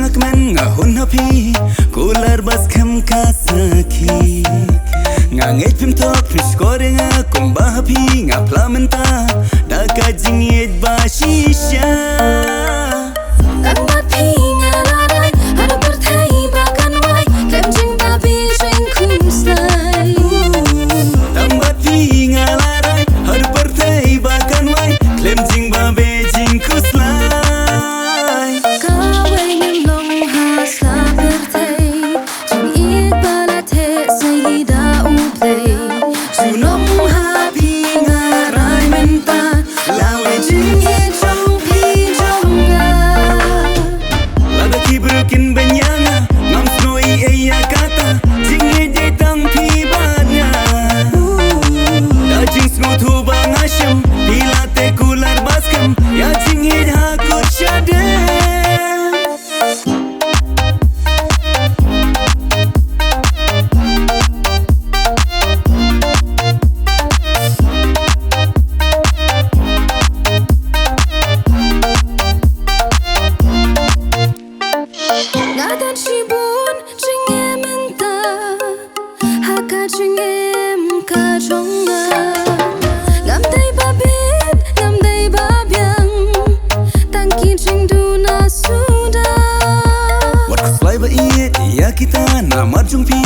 Ngak men ngahun hapi Kular bas kem kasaki Ngangit pim top Nishkore nga kumba hapi Ngapla menta Daka jingit bashisha Kambat pi ngalarai Hara berthai bakan wai Klem jing babi jing kumslai Tambat pi ngalarai Hara berthai bakan wai Klem jing babi jing kuslai Kita na marjung pi